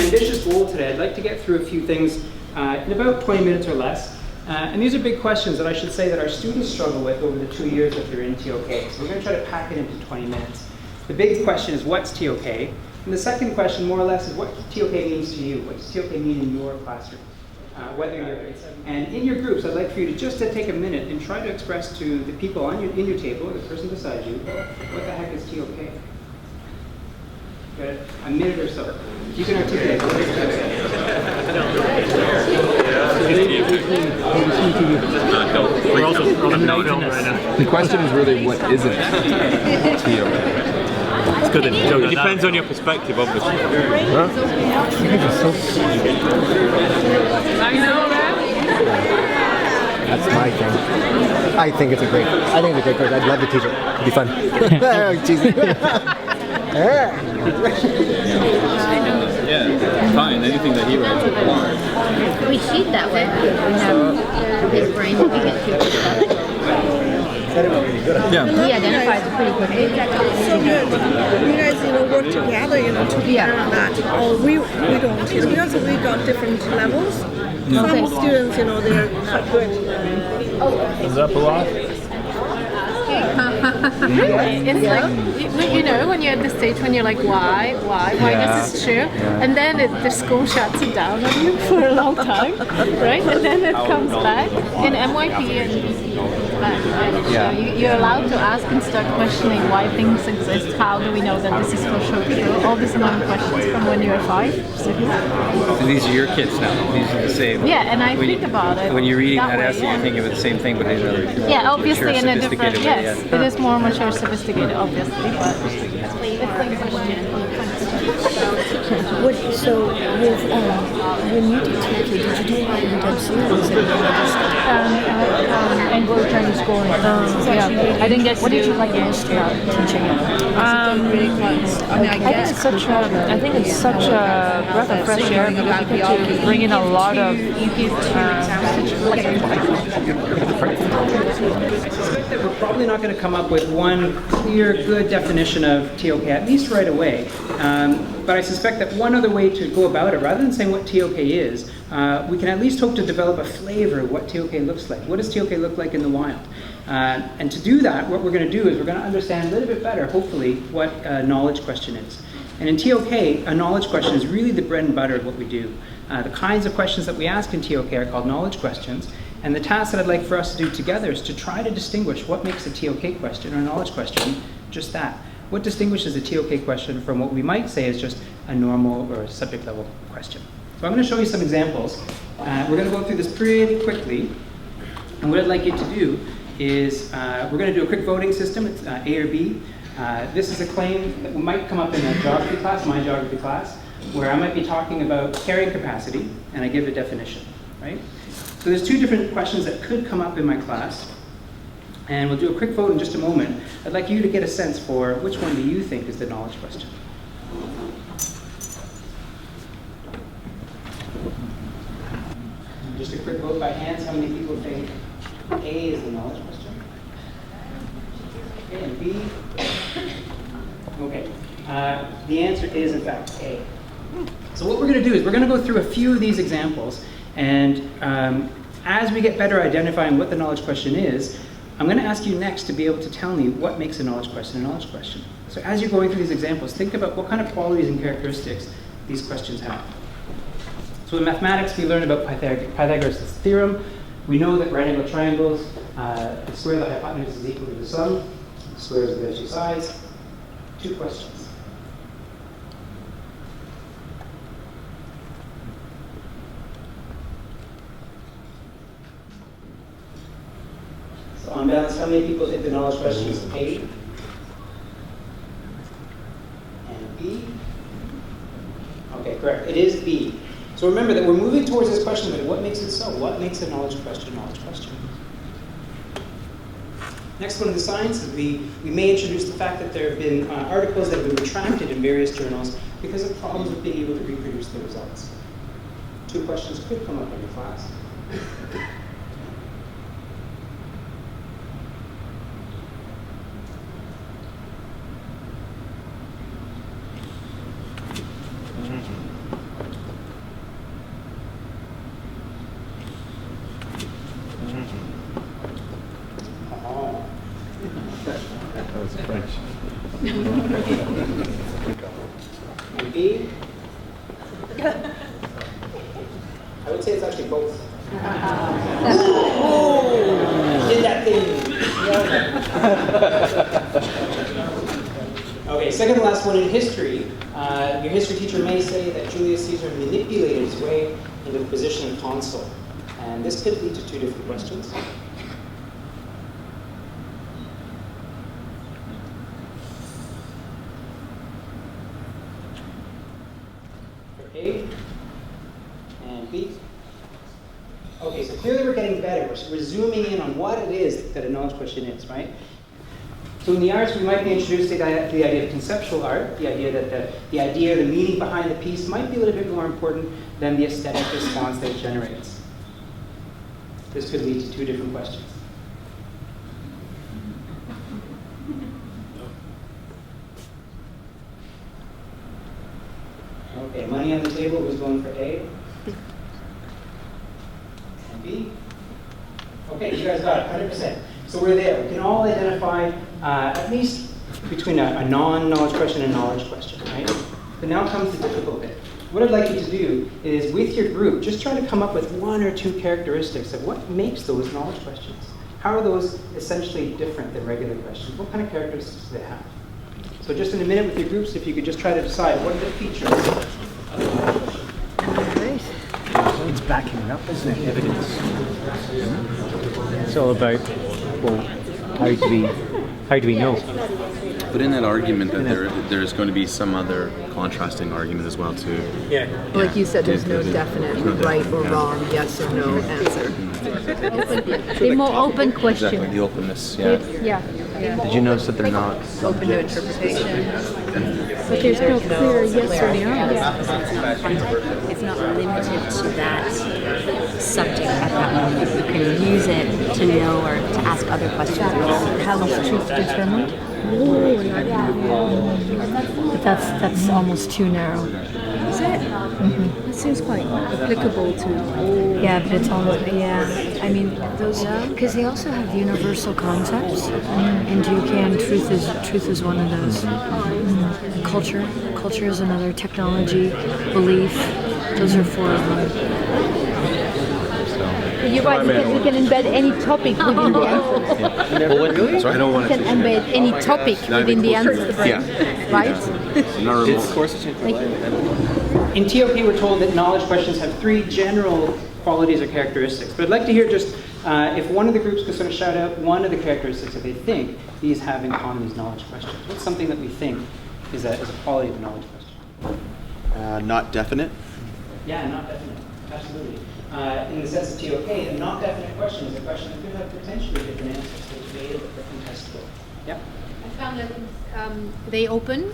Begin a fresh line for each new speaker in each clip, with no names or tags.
ambitious goal today. I'd like to get through a few things in about 20 minutes or less. And these are big questions that I should say that our students struggle with over the 2 years that they're in TOK. So we're going to try to pack it into 20 minutes. The big question is, what's TOK? And the second question, more or less, is what TOK means to you. What does TOK mean in your classroom? Whether you're, and in your groups, I'd like for you to just to take a minute and try to express to the people on in your table, or the person beside you, what the heck is TOK? Got a minute or so. You can articulate.
The question is really, what isn't TOK?
It's good. It depends on your perspective, obviously.
Huh?
That's my thing. I think it's a great course. I'd love to teach it. It'd be fun.
Yeah, fine. Anything that he writes is fine.
We cheat that way. We have his brain to get to
Yeah.
He identifies it pretty quickly.
So good. You guys, work together, to learn that. Oh, we don't, because we got different levels. Some students, they're quite good.
Is that a lot?
It's like, when you're at the stage when you're like, why this is true? And then the school shuts it down on you for a long time, right? And then it comes back in MYP and back, right? So you're allowed to ask and start questioning why things exist. How do we know that this is for sure true? All these annoying questions from when you were 5, 6.
And these are your kids now. These are the same.
Yeah, and I think about it.
When you're reading that
way,
essay, you're thinking of the same thing, but in another
yeah, obviously
mature,
in a different,
sophisticated way.
yes, it is more mature, sophisticated, obviously, but it's
So with when you did TK, did you do
Anglo-Chinese school. Yeah, I didn't get to do like
teaching?
I think it's such a breath of fresh air because you get to bring in a lot of
I suspect that we're probably not going to come up with one clear, good definition of TOK, at least right away. But I suspect that one other way to go about it, rather than saying what TOK is, we can at least hope to develop a flavor of what TOK looks like. What does TOK look like in the wild? And to do that, what we're going to do is we're going to understand a little bit better, hopefully, what a knowledge question is. And in TOK, a knowledge question is really the bread and butter of what we do. The kinds of questions that we ask in TOK are called knowledge questions. And the task that I'd like for us to do together is to try to distinguish what makes a TOK question or a knowledge question just that. What distinguishes a TOK question from what we might say is just a normal or subject level question. So I'm going to show you some examples. We're going to go through this pretty quickly. And what I'd like you to do is we're going to do a quick voting system. It's A or B. This is a claim that might come up in a geography class, my geography class, where I might be talking about carrying capacity, and I give a definition, right? So there's 2 different questions that could come up in my class, and we'll do a quick vote in just a moment. I'd like you to get a sense for which one do you think is the knowledge question. Just a quick vote by hands. How many people think A is the knowledge question? Okay, and B? Okay. The answer is, in fact, A. So what we're going to do is we're going to go through a few of these examples, and as we get better identifying what the knowledge question is, I'm going to ask you next to be able to tell me what makes a knowledge question a knowledge question. So as you're going through these examples, think about what kind of qualities and characteristics these questions have. So in mathematics, we learned about Pythagoras' theorem. We know that right angle triangles, the square of the hypotenuse is equal to the sum, the squares of their 2 sides. 2 questions. So on balance, how many people think the knowledge question is A and B? Okay, correct. It is B. So remember that we're moving towards this question of what makes it so? What makes a knowledge question a knowledge question? Next one of the sciences, we may introduce the fact that there have been articles that have been retracted in various journals because of problems with being able to reproduce the results. 2 questions could come up in your class. I would say it's actually both. Did that thing. Okay, second to last one in history. Your history teacher may say that Julius Caesar manipulated his way into the position of consul. And this could lead to two different questions. For A and B. Okay, so clearly we're getting better. We're zooming in on what it is that a knowledge question is, right? So in the arts, we might be introduced to the idea of conceptual art, the idea that the idea, the meaning behind the piece might be a little bit more important than the aesthetic response that it generates. This could lead to two different questions. Okay, money on the table, who's going for A? And B? Okay, you guys got it, 100%. So we're there. We can all identify at least between a non-knowledge question and a knowledge question, right? But now comes the difficult bit. What I'd like you to do is, with your group, just try to come up with one or two characteristics of what makes those knowledge questions. How are those essentially different than regular questions? What kind of characteristics do they have? So just in a minute with your groups, if you could just try to decide what are the features of the knowledge question.
It's backing it up, isn't it? Evidence. It's all about, well, how do we know?
But in that argument, that there's going to be some other contrasting argument as well too.
Yeah. Like you said, there's no definite right or wrong, yes or no answer.
They're more open questions.
Exactly, the openness. Yeah.
Yeah.
Did you notice that they're not
Open to interpretation.
But there's no clear yes or no.
It's not limited to that subject at that moment. You can use it to know or to ask other questions.
How is truth determined? But that's almost too narrow.
Is it? It seems quite applicable to all.
Yeah, but it's almost, I mean, those, because they also have universal concepts in TOK, and truth is one of those. Culture is another. Technology, belief, those are four of them.
You're right, you can embed any topic within the answer.
Sorry? I don't want
You can embed any topic within the answer.
Yeah.
Right?
Of course,
In TOK, we're told that knowledge questions have three general qualities or characteristics. But I'd like to hear just if one of the groups could sort of shout out one of the characteristics that they think these have in common, these knowledge questions. What's something that we think is a quality of a knowledge question?
Not definite.
Yeah, not definite. Absolutely. In the sense of TOK, a not definite question is a question that could have potentially different answers, so debatable or contestable. Yeah?
I found that they open,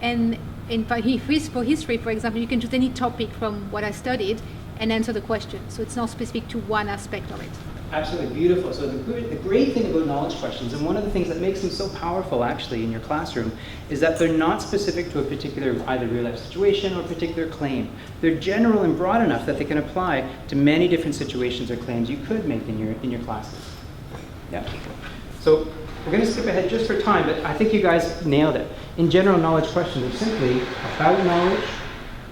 and for history, for example, you can choose any topic from what I studied and answer the question. So it's not specific to one aspect of it.
Absolutely beautiful. So the great thing about knowledge questions, and one of the things that makes them so powerful actually in your classroom, is that they're not specific to a particular either real life situation or particular claim. They're general and broad enough that they can apply to many different situations or claims you could make in your classes. Yeah. So we're going to skip ahead just for time, but I think you guys nailed it. In general, knowledge questions are simply about knowledge,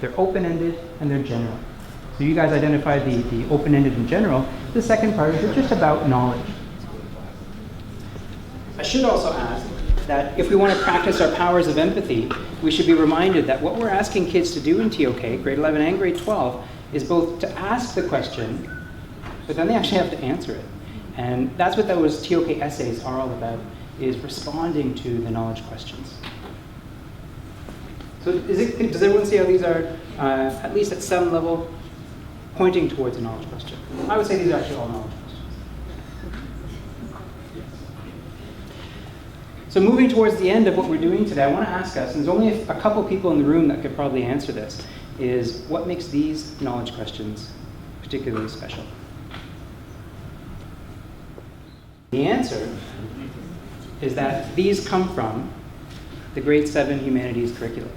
they're open-ended, and they're general. So you guys identified the open-ended and general. The second part is they're just about knowledge. I should also ask that if we want to practice our powers of empathy, we should be reminded that what we're asking kids to do in TOK, grade 11 and grade 12, is both to ask the question, but then they actually have to answer it. And that's what those TOK essays are all about, is responding to the knowledge questions. So does everyone see how these are, at least at some level, pointing towards a knowledge question? I would say these are actually all knowledge questions. So moving towards the end of what we're doing today, I want to ask us, and there's only a couple people in the room that could probably answer this, is what makes these knowledge questions particularly special? The answer is that these come from the grade 7 humanities curriculum.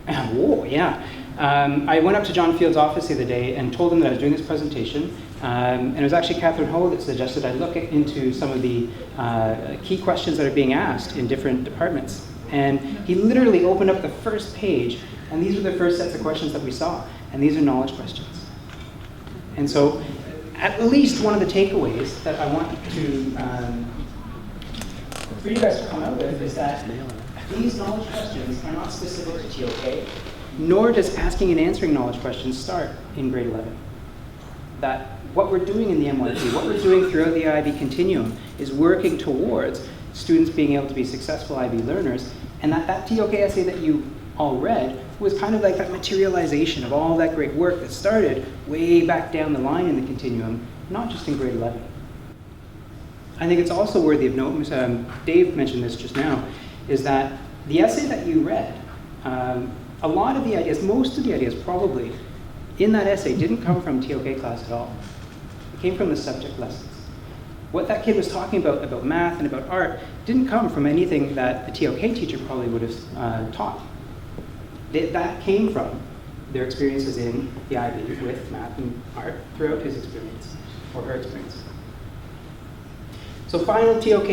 Whoa, yeah. I went up to John Field's office the other day and told him that I was doing this presentation, and it was actually Catherine Ho that suggested I look into some of the key questions that are being asked in different departments. And he literally opened up the first page And these were the first sets of questions that we saw. And these are knowledge questions. And so at least one of the takeaways that I want to, for you guys to come out with is that these knowledge questions are not specific to TOK, nor does asking and answering knowledge questions start in grade 11. That what we're doing in the MYP, what we're doing throughout the IB continuum is working towards students being able to be successful IB learners, and that TOK essay that you all read was kind of like that materialization of all that great work that started way back down the line in the continuum, not just in grade 11. I think it's also worthy of note, Dave mentioned this just now, is that the essay that you read, a lot of the ideas, most of the ideas probably, in that essay didn't come from TOK class at all. It came from the subject lessons. What that kid was talking about math and about art, didn't come from anything that the TOK teacher probably would have taught. That came from their experiences in the IB with math and art throughout his experience, or her experience. So final TOK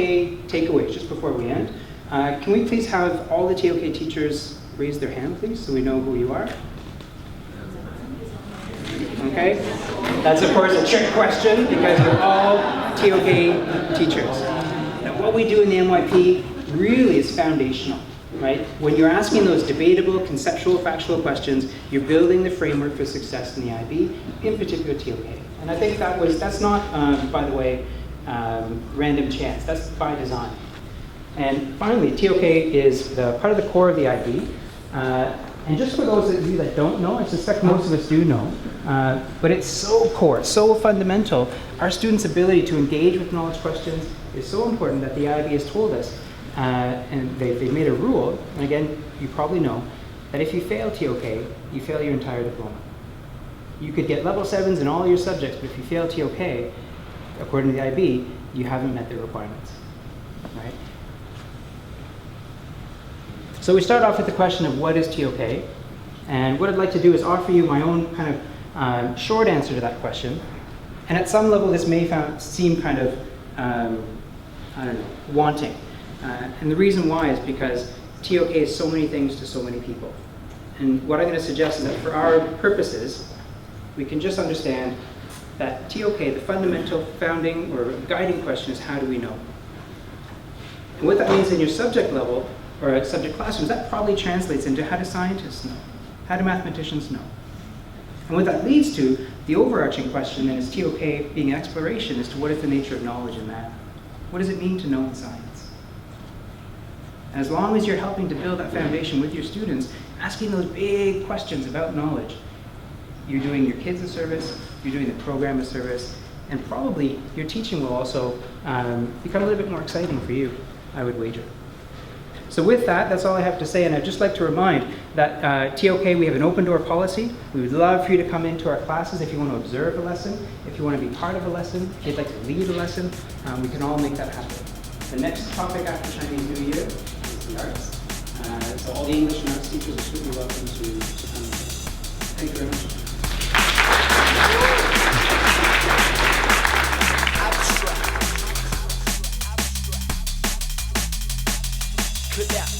takeaways, just before we end. Can we please have all the TOK teachers raise their hand, please, so we know who you are? Okay? That's, of course, a trick question, because we're all TOK teachers. Now, what we do in the MYP really is foundational, right? When you're asking those debatable, conceptual, factual questions, you're building the framework for success in the IB, in particular TOK. And I think that's not, by the way, random chance. That's by design. And finally, TOK is the part of the core of the IB. And just for those of you that don't know, I suspect most of us do know, but it's so core, so fundamental. Our students' ability to engage with knowledge questions is so important that the IB has told us, and they've made a rule, and again, you probably know, that if you fail TOK, you fail your entire diploma. You could get level 7s in all your subjects, but if you fail TOK, according to the IB, you haven't met the requirements, right? So we start off with the question of what is TOK, and what I'd like to do is offer you my own kind of short answer to that question. And at some level, this may seem kind of, I don't know, wanting. And the reason why is because TOK is so many things to so many people. And what I'm going to suggest is that for our purposes, we can just understand that TOK, the fundamental founding or guiding question is how do we know? And what that means in your subject level, or subject classrooms, that probably translates into how do scientists know? How do mathematicians know? And what that leads to, the overarching question then is TOK being an exploration as to what is the nature of knowledge in math? What does it mean to know in science? And as long as you're helping to build that foundation with your students, asking those big questions about knowledge, you're doing your kids a service, you're doing the program a service, and probably your teaching will also become a little bit more exciting for you, I would wager. So with that, that's all I have to say, and I'd just like to remind that TOK, we have an open door policy. We would love for you to come into our classes if you want to observe a lesson, if you want to be part of a lesson, if you'd like to lead a lesson, we can all make that happen. The next topic after Chinese New Year is the arts. So all the English and arts teachers are certainly welcome to come. Thank you very much.
Abstract.